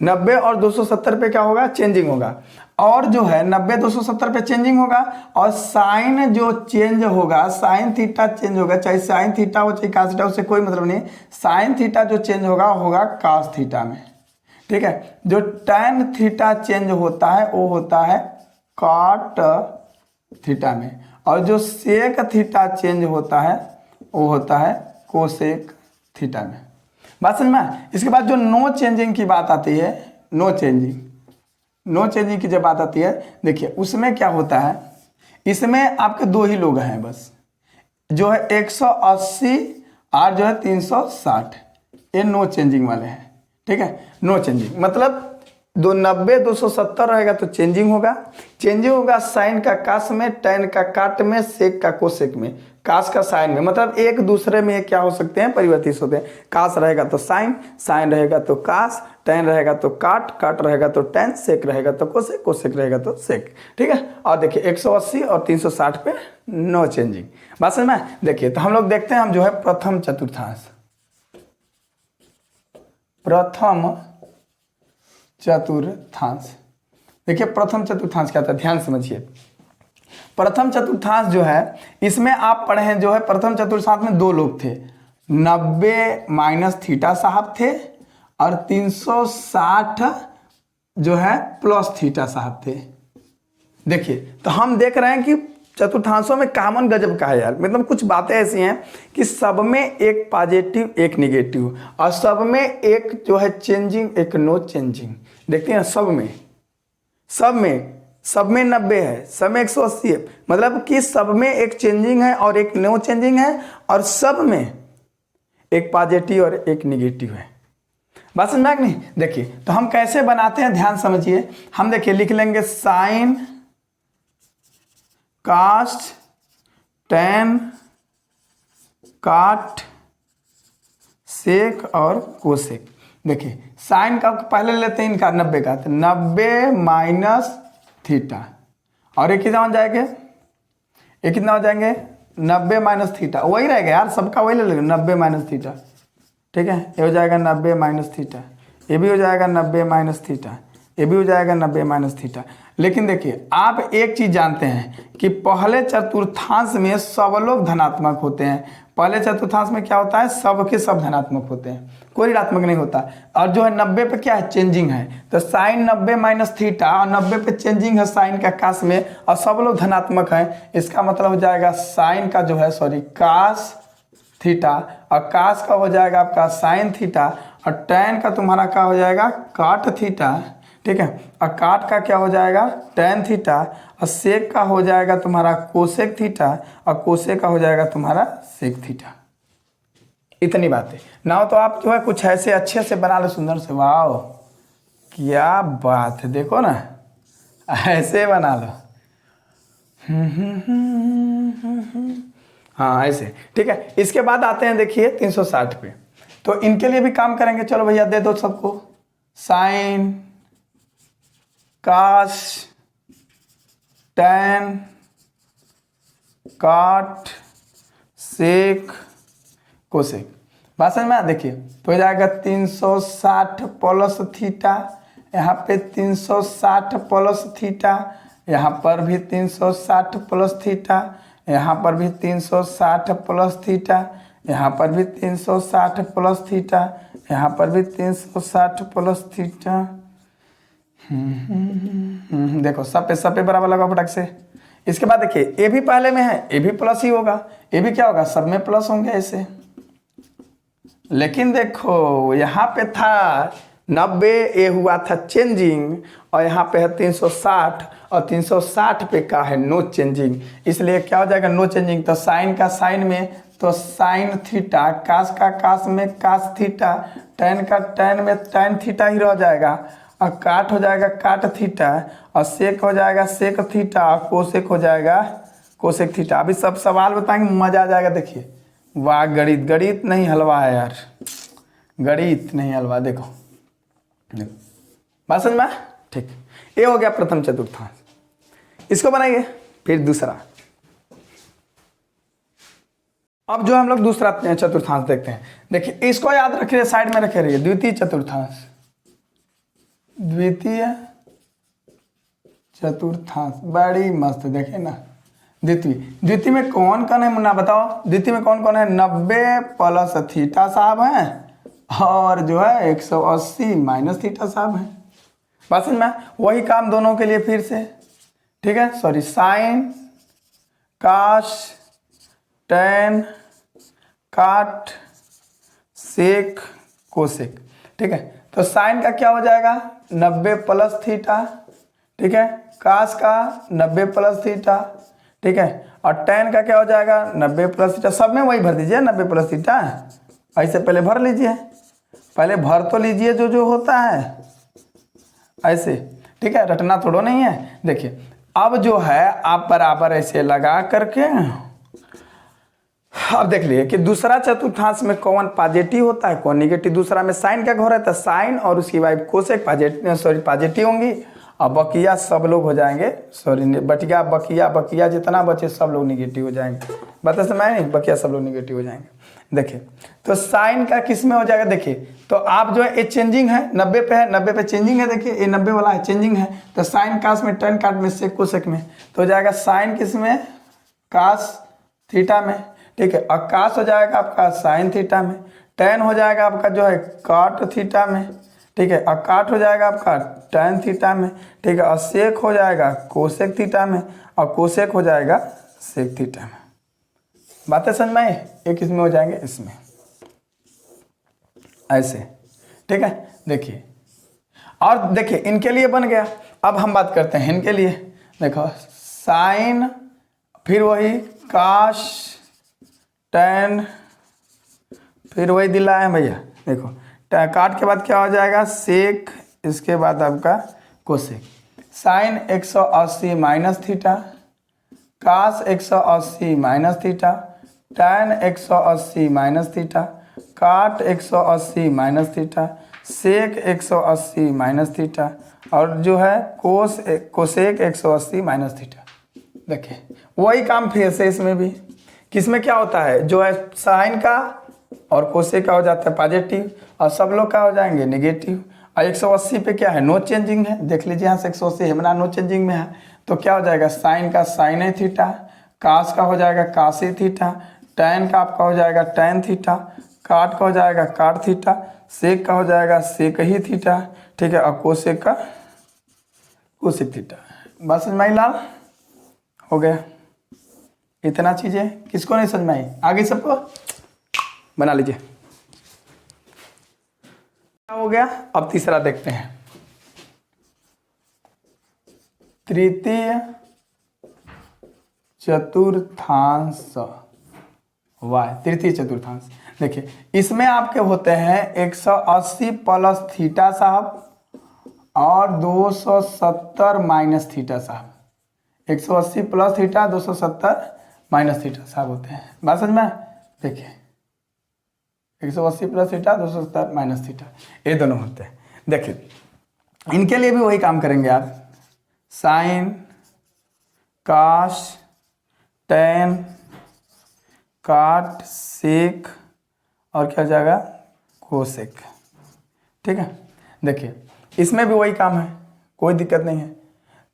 90 और 270 पे क्या होगा, चेंजिंग होगा, और जो है 90 270 पे चेंजिंग होगा, और साइन जो चेंज होगा, साइन थीटा चेंज होगा, चाहे साइन थीटा हो चाहे कास थीटा, उससे कोई मतलब नहीं, साइन थीटा जो चेंज होगा होगा कास थीटा में, ठीक है। जो tan थीटा चेंज होता है वो होता है कॉट थीटा में, और जो सेक थीटा चेंज होता है वो होता है कोसेक थीटा में। बात समझ में? इसके बाद जो नो चेंजिंग की बात आती है, नो चेंजिंग, नो चेंजिंग की जब बात आती है, देखिए उसमें क्या होता है, इसमें आपके दो ही लोग हैं बस, जो है 180 और जो है 360, ये नो चेंजिंग वाले हैं, ठीक है। नो चेंजिंग मतलब 90 270 रहेगा तो चेंजिंग होगा, चेंजिंग होगा साइन का कास में, टेन का काट में, सेक का कोसेक में, कास का साइन में, मतलब एक दूसरे में क्या हो सकते हैं, परिवर्तित होते हैं। कास रहेगा तो साइन, साइन रहेगा तो कास, टेन रहेगा तो काट, काट रहेगा तो टेन, सेक रहेगा तो कोसेक, कोसेक रहेगा तो सेक, ठीक है। और देखिए 180 और 360 पे नो चेंजिंग। बात समझ में? देखिए तो हम लोग देखते हैं हम जो है प्रथम चतुर्थांश, प्रथम चतुर्थांश, देखिए प्रथम चतुर्थांश क्या था, ध्यान समझिए। प्रथम चतुर्थांश जो है इसमें आप पढ़े हैं जो है प्रथम चतुर्थांश में दो लोग थे, 90 माइनस थीटा साहब थे, और 360 जो है प्लस थीटा साहब थे। देखिए तो हम देख रहे हैं कि चतुर्थांशों में कॉमन गजब का है यार, मतलब कुछ बातें ऐसी हैं कि सब में एक पॉजिटिव एक निगेटिव और सब में एक जो है चेंजिंग एक नो चेंजिंग। देखते हैं सब में 90 है, सब में 180 है, मतलब कि सब में एक चेंजिंग है और एक नो चेंजिंग है और सब में एक पॉजिटिव और एक निगेटिव है। बात समझ में नहीं? देखिए तो हम कैसे बनाते हैं ध्यान समझिए। हम देखिए लिख लेंगे साइन कास्ट टैन काट सेक और कोसेक। देखिए साइन का पहले लेते हैं इनका 90 का, तो 90 माइनस थीटा और एक कितना हो जाएंगे, एक कितना हो जाएंगे 90 माइनस थीटा, वही रहेगा यार सबका वही ले लेंगे 90 माइनस थीटा। ठीक है, ये हो जाएगा 90 माइनस थीटा, ये भी हो जाएगा 90 माइनस थीटा, ये भी हो जाएगा 90 माइनस थीटा। लेकिन देखिए आप एक चीज जानते हैं कि पहले चतुर्थांश में सब लोग धनात्मक होते हैं। पहले चतुर्थांश में क्या होता है, सब के सब धनात्मक होते हैं, कोई ऋणात्मक नहीं होता। और जो है 90 पे क्या है, चेंजिंग है, तो साइन 90 माइनस थीटा और 90 पे चेंजिंग है साइन का कास में और सब लोग धनात्मक हैं। इसका मतलब हो जाएगा साइन का जो है कास थीटा और कास का हो जाएगा आपका साइन थीटा और टैन का तुम्हारा क्या हो जाएगा काट थीटा। ठीक है, और काट का क्या हो जाएगा टैन थीटा और सेक का हो जाएगा तुम्हारा कोसेक थीटा और कोसेक का हो जाएगा तुम्हारा सेक थीटा। इतनी बात है ना, तो आप जो है कुछ ऐसे अच्छे से बना लो सुंदर से। वाह क्या बात है, देखो ना ऐसे बना लो। हाँ ऐसे। ठीक है, इसके बाद आते हैं देखिए 360 पे, तो इनके लिए भी काम करेंगे। चलो भैया दे दो सबको, साइन कास टैन काट सेक कोसेक। बात समझ में देखिए तो हो जाएगा 360 प्लस थीटा, यहाँ पे 360 प्लस थीटा, यहाँ पर भी 360 प्लस थीटा, यहाँ पर भी 360 प्लस थीटा, यहाँ पर भी 360 प्लस थीटा, यहाँ पर भी 360 प्लस थीटा। देखो सब पे बराबर लगा फटक से। इसके बाद देखिए ए भी पहले में है, ए भी प्लस ही होगा, ए भी क्या होगा सब में प्लस होंगे ऐसे। लेकिन देखो यहाँ पे था 90, ए हुआ था चेंजिंग और यहाँ पे है 360 और 360 पे का है नो चेंजिंग, इसलिए क्या हो जाएगा नो चेंजिंग। तो साइन का साइन में तो साइन थीटा, कास का कास में कास थीटा, टैन का टैन में टैन थीटा ही रह जाएगा और काट हो जाएगा काट थीटा और सेक हो जाएगा सेक थीटा और कोसेक हो जाएगा कोसेक थीटा। अभी सब सवाल बताएंगे मजा आ जाएगा। देखिए वाह गणित नहीं हलवा है यार, गणित नहीं हलवा। देखो बात समझ में? ठीक, ये हो गया प्रथम चतुर्थांश। इसको बनाइए फिर दूसरा। अब जो हम लोग दूसरा चतुर्थांश देखते हैं। देखिए इसको याद रखिए, साइड में रखे रहिए, द्वितीय चतुर्थांश। द्वितीय चतुर्थांश बड़ी मस्त, देखे ना। द्वितीय में कौन कौन है मुन्ना बताओ, द्वितीय में कौन कौन है, 90 प्लस थीटा साहब हैं और जो है 180 माइनस थीटा साहब हैं। बात समझ में? वही काम दोनों के लिए फिर से। ठीक है, सॉरी, साइन काश टैन काट सेक कोसेक। ठीक है, तो साइन का क्या हो जाएगा 90 प्लस थीटा, ठीक है, कास का 90 प्लस थीटा, ठीक है, और टैन का क्या हो जाएगा 90 प्लस थीटा। सब में वही भर दीजिए 90 प्लस थीटा, ऐसे पहले भर लीजिए, पहले भर तो लीजिए जो जो होता है ऐसे। ठीक है, रटना थोड़ा नहीं है। देखिए अब जो है आप बराबर ऐसे लगा करके अब देख लिए कि दूसरा चतुर्थांश में कौन पॉजिटिव होता है कौन निगेटिव। दूसरा में साइन का घर है तो साइन और उसकी वाइफ कोसेक पॉजिटिव होंगी और बकिया सब लोग हो जाएंगे, बटिया बकिया जितना बचे सब लोग निगेटिव हो जाएंगे। बता समझ नहीं, बकिया सब लोग निगेटिव हो जाएंगे। देखिए तो साइन का किस में हो जाएगा, देखिए तो आप जो है ये चेंजिंग है 90 पे है, 90 पे चेंजिंग है। देखिए ये 90 वाला है चेंजिंग है, तो साइन कास में टैन काट में सेक कोसेक में तो हो जाएगा साइन किस में कास थीटा में। ठीक है, और कास हो जाएगा आपका साइन थीटा में, टैन हो जाएगा आपका जो है काट थीटा में। ठीक है, और काट हो जाएगा आपका tan थीटा में, ठीक है, और सेक हो जाएगा कोसेक थीटा में, और कोसेक हो जाएगा सेक थीटा में। बातें समझ में आई? एक इसमें हो जाएंगे, इसमें ऐसे, ठीक है। देखिए, और देखिए इनके लिए बन गया। अब हम बात करते हैं इनके लिए। देखो साइन, फिर वही काश tan, फिर वही दिला है भैया। देखो काट के बाद क्या हो जाएगा सेक, इसके बाद आपका कोसेक। साइन 180 माइनस थीटा, कास 180 minus theta, tan 180 minus theta, काट 180 माइनस थीटा, सेक 180 माइनस थीटा, और जो है कोसेक 180 माइनस थीटा। देखिए वही काम फिर से इसमें भी। किसमें क्या होता है, जो है साइन का और कोसेक का हो जाता है पॉजिटिव, और सब लोग का हो जाएंगे नेगेटिव। और 180 पे क्या है, नो चेंजिंग है। देख लीजिए यहाँ से 180 है, नो चेंजिंग में है, तो क्या हो जाएगा साइन का साइन थीटा, कास का हो जाएगा कासी थीटा, tan का आपका हो जाएगा tan थीटा, काट का हो जाएगा काट थीटा, सेक का हो जाएगा सेक ही थीटा, ठीक है, और कोसेक का कोसेक थीटा। बस समझ में आई लाल? हो गया इतना चीजें। किसको नहीं समझ में आई? आगे सबको बना लीजिए। क्या हो गया? अब तीसरा देखते हैं। तृतीय चतुर्थांश y, तृतीय चतुर्थांश। देखिए इसमें आपके होते हैं 180 प्लस थीटा साहब और 270 माइनस थीटा साहब। 180 प्लस थीटा 270 माइनस थीटा साहब होते हैं। बात समझ में? देखिए 180 प्लस थीटा 270 माइनस थीटा, ये दोनों होते हैं। देखिए इनके लिए भी वही काम करेंगे आप। साइन, काश, tan, काट, सेक, और क्या हो जाएगा कोसेक, ठीक है। देखिए इसमें भी वही काम है, कोई दिक्कत नहीं है।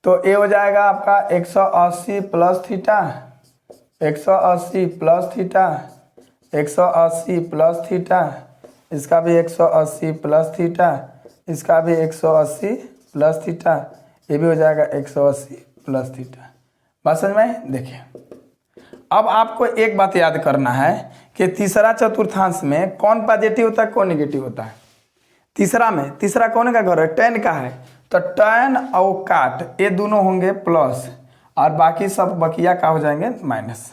तो ये हो जाएगा आपका 180 plus theta, 180 plus theta, 180 plus theta, इसका भी 180 प्लस थीटा, इसका भी 180 प्लस थीटा, ये भी हो जाएगा 180 प्लस थीटा। बात समझ में आई? देखिए अब आपको एक बात याद करना है कि तीसरा चतुर्थांश में कौन पॉजिटिव होता है कौन नेगेटिव होता है। तीसरा में, तीसरा कौन का घर है, tan का है, तो tan और काट ये दोनों होंगे प्लस, और बाकी सब बकिया का हो जाएंगे माइनस।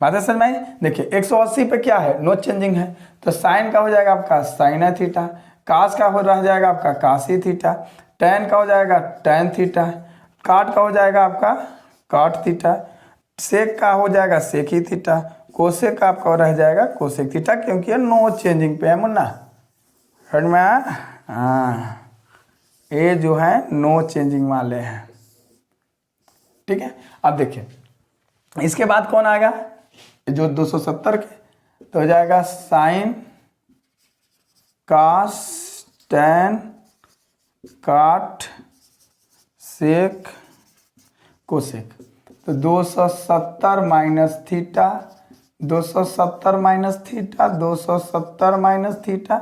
बात है समझ में आई? देखिए 180 पे क्या है, नो चेंजिंग है, तो साइन का हो जाएगा आपका साइन थीटा, कास का हो रह जाएगा आपका कासी थीटा, tan का हो जाएगा tan थीटा, काट का हो जाएगा आपका काट थीटा, सेक का हो जाएगा सेक ही थीटा, कोसेक का आपका रह जाएगा कोसेक थीटा, क्योंकि ये नो चेंजिंग पे है मुन्ना। समझ में आया? हाँ, ये जो है नो चेंजिंग वाले हैं, ठीक है। अब देखिए इसके बाद कौन आएगा, जो 270 के, तो हो जाएगा साइन, कास, tan, काट, सेक, कोसेक। तो 270 minus theta, 270 minus theta, 270 minus theta,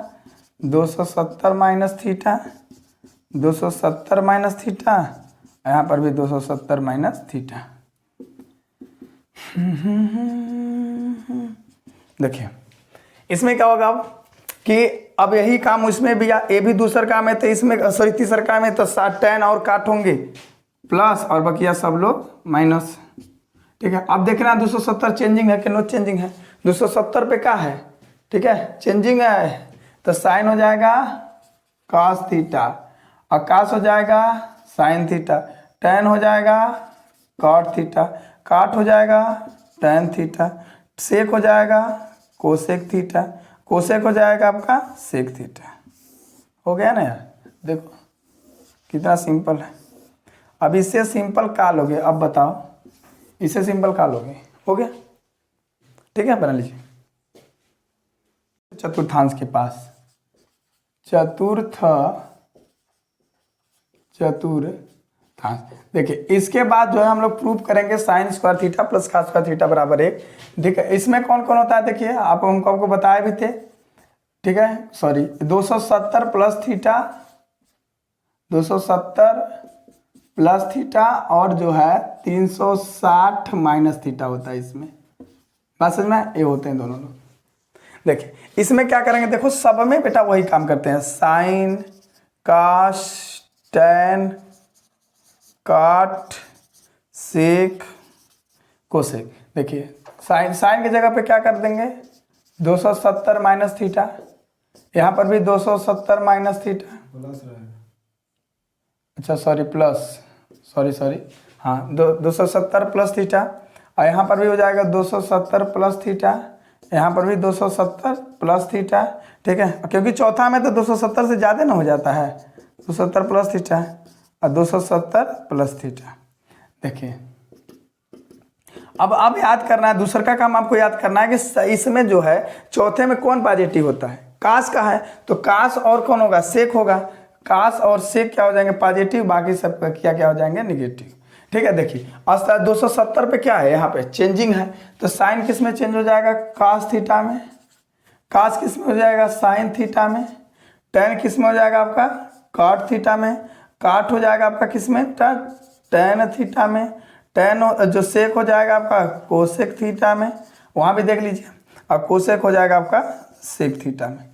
270 minus theta, 270 minus theta, यहाँ पर भी 270 माइनस थीटा। देखिए इसमें क्या होगा अब कि अब यही काम उसमें भी, ये भी दूसरा काम है, तो इसमें सॉरी तीसरा काम है, तो tan और काट होंगे प्लस, और बकिया सब लोग माइनस, ठीक है। अब देखना 270 चेंजिंग है कि नो चेंजिंग है। 270 पे क्या है, ठीक है, चेंजिंग है, तो साइन हो जाएगा कास थीटा, और कास हो जाएगा साइन थीटा, tan हो जाएगा काट थीटा, काट हो जाएगा tan थीटा, सेक हो जाएगा कोसेक थीटा, कोसेक हो जाएगा आपका सेक थीटा। हो गया ना यार? देखो कितना सिंपल है। अब इससे सिंपल का लोगे, अब बताओ इससे सिंपल का लोगे, हो गया, ठीक है। बना लीजिए चतुर्थांश के पास, चतुर्थांश। देखिए इसके बाद जो है हम लोग प्रूफ करेंगे sign square theta plus cos square theta बराबर 1, ठीक है। इसमें कौन कौन होता है देखिए, आप हमको बताए भी थे, ठीक है, sorry 270 plus theta, 270 plus theta और जो है 360 माइनस थीटा होता है इसमें। बात समझ में, ये होते हैं दोनों लोग। देखिए इसमें क्या करेंगे, देखो सब में बेटा वही काम करते हैं, साइन काश टैन काट सेक कोसेक। देखिए साइन साइन की जगह पे क्या कर देंगे 270 माइनस थीटा, यहाँ पर भी 270 माइनस थीटा, अच्छा सॉरी प्लस, सॉरी हाँ 270 प्लस थीटा, और यहाँ पर भी हो जाएगा 270 प्लस थीटा, यहाँ पर भी 270 प्लस थीटा। ठीक है, क्योंकि चौथा में तो 270 से ज़्यादा ना हो जाता है, 270 प्लस थीटा और 270 प्लस थीटा। देखिए अब याद करना है, दूसरा का काम आपको याद करना है कि इसमें जो है चौथे में कौन पॉजिटिव होता है, काश का है तो काश और कौन होगा, सेक होगा। काश और सेक क्या हो जाएंगे पॉजिटिव, बाकी सब क्या हो जाएंगे निगेटिव। ठीक है, देखिए अस्तर 270 पे क्या है, यहाँ पे चेंजिंग है, तो साइन किस में चेंज हो जाएगा, काश थीटा में, काश किस में हो जाएगा, साइन थीटा में, टैन किस में हो जाएगा आपका, काट थीटा में, काट हो जाएगा आपका किस में, टैन थीटा में, टैन जो सेक हो जाएगा आपका कोसेक थीटा में, वहाँ भी देख लीजिए, और कोसेक हो जाएगा आपका सेक थीटा में।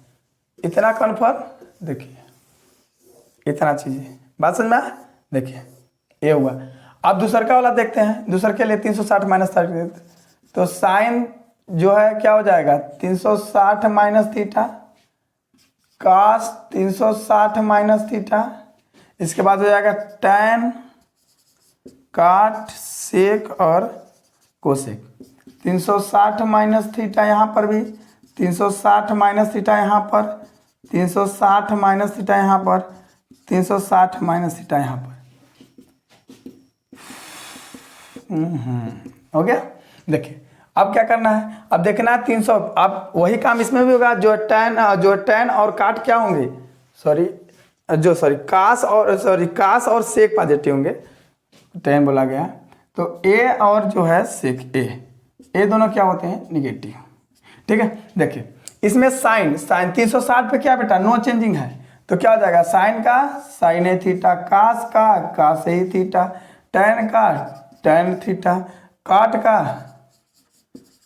इतना कन्फर्म, देखिए इतना चीज़ें बात समझ में। देखिए ये हुआ। अब दूसर का वाला देखते हैं, दूसर के लिए 360 माइनस 30, तो साइन जो है क्या हो जाएगा 360 माइनस थीटा, कास 360 माइनस थीटा, इसके बाद हो जाएगा टैन काट सेक और कोसेक, 360 माइनस थीटा यहाँ पर भी, 360 माइनस थीटा यहाँ पर, 360 माइनस थीटा यहाँ पर, 360 माइनस थीटा यहाँ पर। हो गया। देखिए अब क्या करना है, अब देखना है 300, अब वही काम इसमें भी होगा, जो टैन और काट क्या होंगे, कास और सेक पॉजिटिव होंगे, टैन बोला गया, तो ए और जो है सेक ए दोनों क्या होते हैं निगेटिव। ठीक है, देखिए इसमें साइन 360 पे क्या बेटा नो चेंजिंग है, तो क्या हो जाएगा साइन का साइन ए थीटा, कास का कास ए थीटा, टैन का टैन थीटा, काट का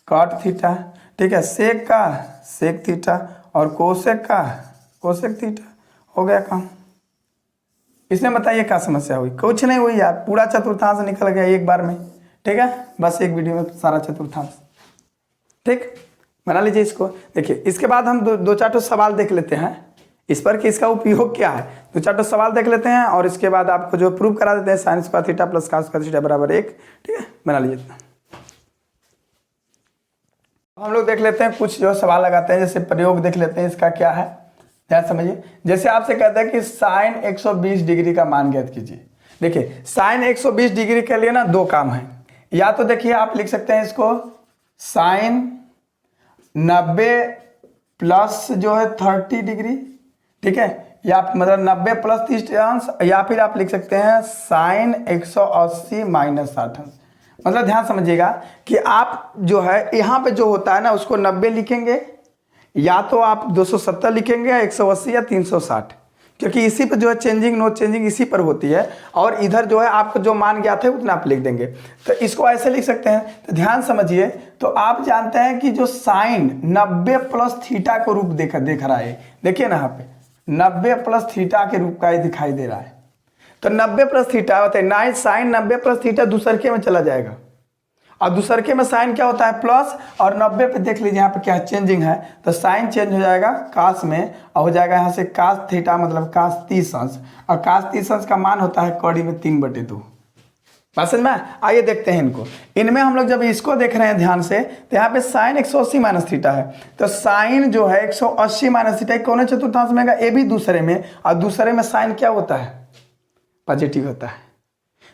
काट थीटा, ठीक है, सेक का सेक थीटा और कोसेक का कोसेक थीटा। हो गया काम। इसमें बताइए क्या समस्या हुई, कुछ नहीं हुई यार, पूरा चतुर्थांश निकल गया एक बार में। ठीक है, बस एक वीडियो में सारा चतुर्थांश। ठीक, बना लीजिए इसको। देखिए इसके बाद हम दो चार तो सवाल देख लेते हैं इस पर कि इसका उपयोग क्या है, दो चार तो सवाल देख लेते हैं और इसके बाद आपको जो प्रूव करा देते हैं sign square theta plus cos square theta बराबर 1। ठीक है, बना लीजिए। हम लोग देख लेते हैं कुछ जो सवाल लगाते हैं, जैसे प्रयोग देख लेते हैं इसका क्या है, ध्यान समझिए। जैसे आपसे कहते हैं कि साइन 120 डिग्री का मान ज्ञात कीजिए। देखिए साइन 120 डिग्री के लिए ना दो काम है, या तो देखिए आप लिख सकते हैं इसको साइन 90 प्लस जो है 30 डिग्री, ठीक है, या मतलब 90 प्लस 30 अंश, या फिर आप लिख सकते हैं साइन 180 माइनस 60 अंश। मतलब ध्यान समझिएगा कि आप जो है यहाँ पे जो होता है ना उसको 90 लिखेंगे, या तो आप 270 लिखेंगे, या 180 या 360, क्योंकि इसी पर जो है चेंजिंग नो चेंजिंग इसी पर होती है, और इधर जो है आपको जो मान ज्ञात है उतना आप लिख देंगे। तो इसको ऐसे लिख सकते हैं, तो ध्यान समझिए। तो आप जानते हैं कि जो साइन 90 प्लस थीटा को रूप देख रहा है, देखिए ना यहाँ पे 90 प्लस थीटा के रूप का ही दिखाई दे रहा है। तो 90 प्लस थीटा होता है ना, साइन 90 प्लस थीटा दूसरके में चला जाएगा, और दूसरके में साइन क्या होता है प्लस, और 90 पे देख लीजिए यहाँ पे क्या चेंजिंग है, तो साइन चेंज हो जाएगा कास में, और हो जाएगा यहाँ से कास थीटा मतलब कास 30 अंश, और कास 30 अंश का मान होता है कौड़ी में 3/2। बात समझ में। आइए देखते हैं इनको। इनमें हम लोग जब इसको देख रहे हैं ध्यान से, तो यहाँ पे साइन 180 माइनस थीटा है, तो साइन जो है 180 माइनस थीटा कौन चतुर्थांश में, ए भी दूसरे में, और दूसरे में साइन क्या होता है पॉजिटिव होता है,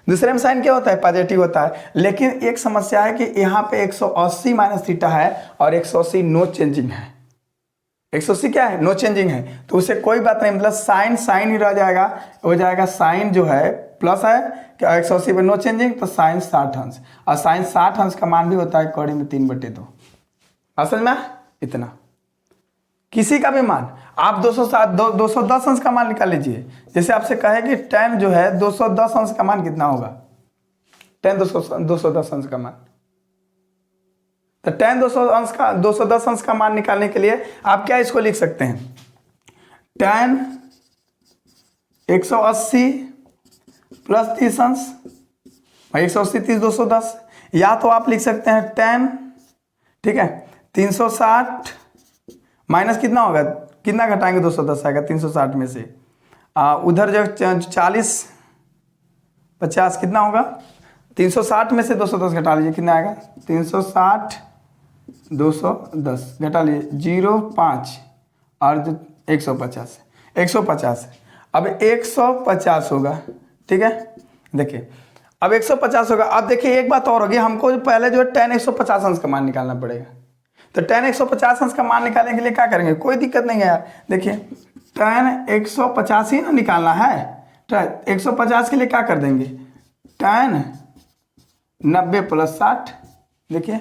दूसरे में साइन क्या होता है पॉजिटिव होता है। लेकिन एक समस्या है कि यहाँ पे 180 माइनस थीटा है और 180 नो चेंजिंग है, 180 क्या है नो चेंजिंग है, तो उसे कोई बात नहीं, मतलब साइन साइन ही रह जाएगा, हो जाएगा साइन जो है प्लस है कि 180 पे नो चेंजिंग, तो साइन 60 अंश, और साइन 60 अंश का मान भी होता है कौड़ी में 3/2। समझ में इतना किसी का भी मान, आप 210 अंश का मान निकाल लीजिए। जैसे आपसे कहे कि tan जो है 210 अंश का मान कितना होगा, tan 210 अंश का मान, तो tan 210 अंश का मान निकालने के लिए आप क्या इसको लिख सकते हैं, tan 180 प्लस 30 अंश, 180 30 210, या तो आप लिख सकते हैं tan, ठीक है, 360 माइनस कितना होगा, कितना घटाएंगे 210 आएगा 360 में से, उधर जो 40 50 कितना होगा, 360 में से 210 घटा लीजिए, कितना आएगा 360 210 घटा लीजिए 0.5 और 150 150, अब 150 होगा, ठीक है। देखिए अब 150 होगा। अब देखिए एक बात और होगी, हमको पहले जो है tan 150 अंश का मान निकालना पड़ेगा। तो tan 150 अंश का मान निकालने के लिए क्या करेंगे, कोई दिक्कत नहीं है यार। देखिए tan 150 ही ना निकालना है, तो 150 के लिए क्या कर देंगे, tan 90 प्लस 60, देखिए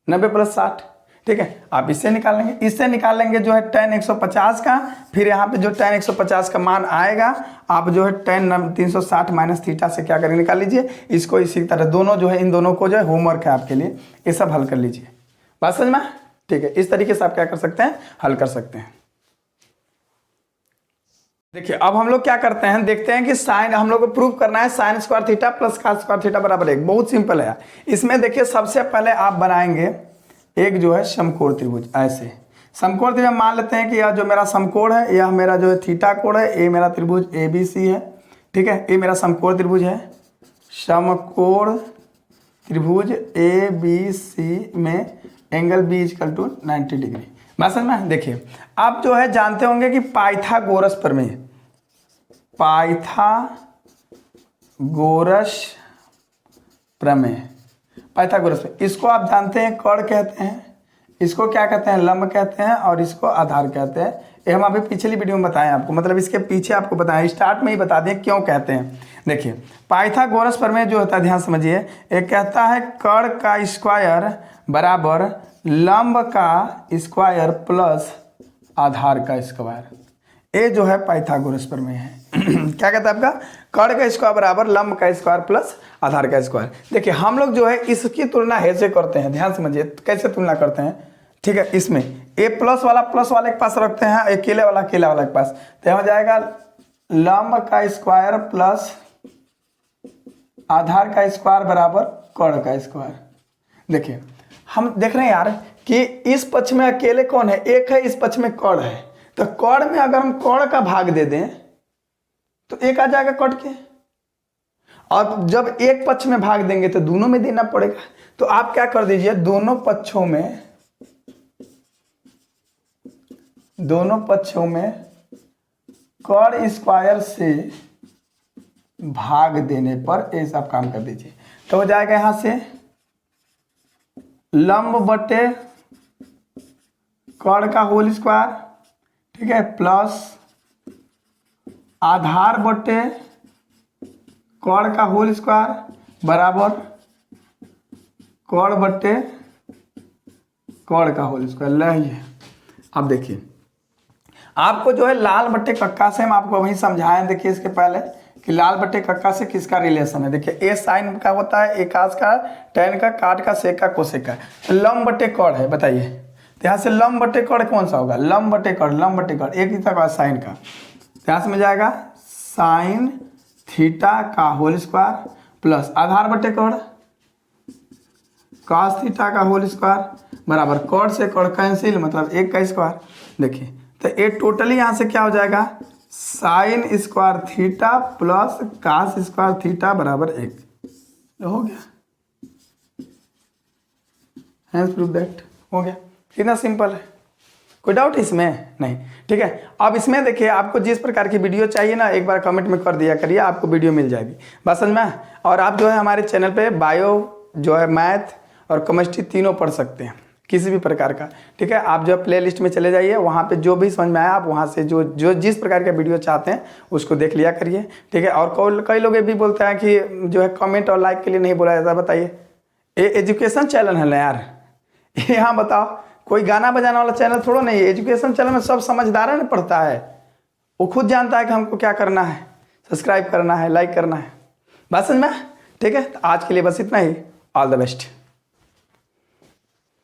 90 प्लस 60, ठीक है। आप इससे निकाल लेंगे, इससे निकाल लेंगे जो है tan 150 का, फिर यहाँ पे जो tan 150 का मान आएगा, आप जो है tan 360 माइनस थीटा से क्या करेंगे, निकाल लीजिए इसको। इसी तरह दोनों जो है, इन दोनों को जो है होमवर्क है आपके लिए, ये सब हल कर लीजिए। बात समझ में, ठीक है। इस तरीके से आप क्या कर सकते हैं, हल कर सकते हैं। देखिए अब हम लोग क्या करते हैं, देखते हैं कि साइन, हम लोग को प्रूव करना है sin square theta plus cos square theta बराबर 1। बहुत सिंपल है। इसमें देखिए सबसे पहले आप बनाएंगे एक जो है समकोण त्रिभुज। ऐसे समकोण त्रिभुज मान लेते हैं कि यह जो मेरा समकोण है, यह मेरा जो है थीटा कोण है, ये मेरा त्रिभुज ABC है, ठीक है। ये मेरा समकोण त्रिभुज है, समकोण त्रिभुज ABC में एंगल B = 90 डिग्री। बात समझ में। देखिए आप जो है जानते होंगे कि पाइथागोरस प्रमेय, पाइथागोरस प्रमेय, पाइथागोरस में इसको आप जानते हैं कर्ण कहते हैं, इसको क्या कहते हैं, लंब कहते हैं, और इसको आधार कहते हैं। ये हम अभी पिछली वीडियो में बताएं आपको, मतलब इसके पीछे आपको बताएं, स्टार्ट में ही बता दें क्यों कहते हैं। देखिए पाइथागोरस प्रमेय जो होता है, ध्यान समझिए, एक कहता है कर्ण का स्क्वायर बराबर लंब का स्क्वायर प्लस आधार का स्क्वायर। ये जो है पाइथागोरस प्रमेय है। क्या कहता है आपका, कर्ण का स्क्वायर बराबर लंब का स्क्वायर प्लस आधार का स्क्वायर। देखिए हम लोग जो है इसकी तुलना ऐसे करते हैं, ध्यान समझिए कैसे तुलना करते हैं, ठीक है। इसमें ए प्लस वाला के पास रखते हैं, अकेले वाला के पास, तो हो जाएगा लंब का स्क्वायर प्लस आधार का स्क्वायर बराबर कर्ण का स्क्वायर। देखिए हम देख रहे हैं यार कि इस पक्ष में अकेले कौन है, एक है, इस पक्ष में कर्ण है, तो कर्ण में अगर हम कर्ण का भाग दे दें तो एक आ जाएगा कट के, और जब एक पक्ष में भाग देंगे तो दोनों में देना पड़ेगा। तो आप क्या कर दीजिए, दोनों पक्षों में कर्ण स्क्वायर से भाग देने पर ये सब काम कर दीजिए, तो हो जाएगा यहां से लंब बटे कर्ण का होल स्क्वायर, ठीक है, प्लस आधार बटे कर्ण का होल स्क्वायर बराबर कर्ण बटे कर्ण का होल स्क्वायर। लाइए अब देखिए आपको जो है लाल बट्टे कक्का से हम आपको वही समझाएं। देखिए इसके पहले कि लाल बट्टे कक्का से किसका रिलेशन है। देखिए ए साइन का होता है, ए कास का, टेन का, काट का, सेक का, कोसेक का। लंब बट्टे कर्ण है, बताइए तो यहाँ से लंब बट्टे कर्ण कौन सा होगा, लंब बट्टे कर्ण एक ही था साइन का, यहाँ से मिल जाएगा साइन थीटा का होल स्क्वायर प्लस आधार बट्टे कर्ण कॉस थीटा का होल स्क्वायर बराबर कर्ण से कर्ण कैंसिल, मतलब एक का स्क्वायर। देखिए तो ये टोटली यहाँ से क्या हो जाएगा, sign square theta plus cos square theta बराबर 1 हो गया। हैंस प्रूव दैट, हो गया। कितना सिंपल है, कोई डाउट इसमें नहीं, ठीक है। अब इसमें देखिए आपको जिस प्रकार की वीडियो चाहिए ना, एक बार कमेंट में कर दिया करिए, आपको वीडियो मिल जाएगी, बस समझ में। और आप जो है हमारे चैनल पे बायो जो है, मैथ और केमिस्ट्री तीनों पढ़ सकते हैं, किसी भी प्रकार का, ठीक है। आप जो प्ले लिस्ट में चले जाइए, वहाँ पे जो भी समझ में आया आप वहाँ से जो जिस प्रकार का वीडियो चाहते हैं उसको देख लिया करिए, ठीक है। और कई लोग ये भी बोलते हैं कि जो है कमेंट और लाइक के लिए नहीं बोला जाता, बताइए ये एजुकेशन चैनल है ना यार, यहाँ बताओ कोई गाना बजाना वाला चैनल थोड़ा नहीं है। एजुकेशन चैनल में सब समझदार है ना पढ़ता है, वो खुद जानता है कि हमको क्या करना है, सब्सक्राइब करना है, लाइक करना है। बात समझ में? ठीक है, तो आज के लिए बस इतना ही। All the best.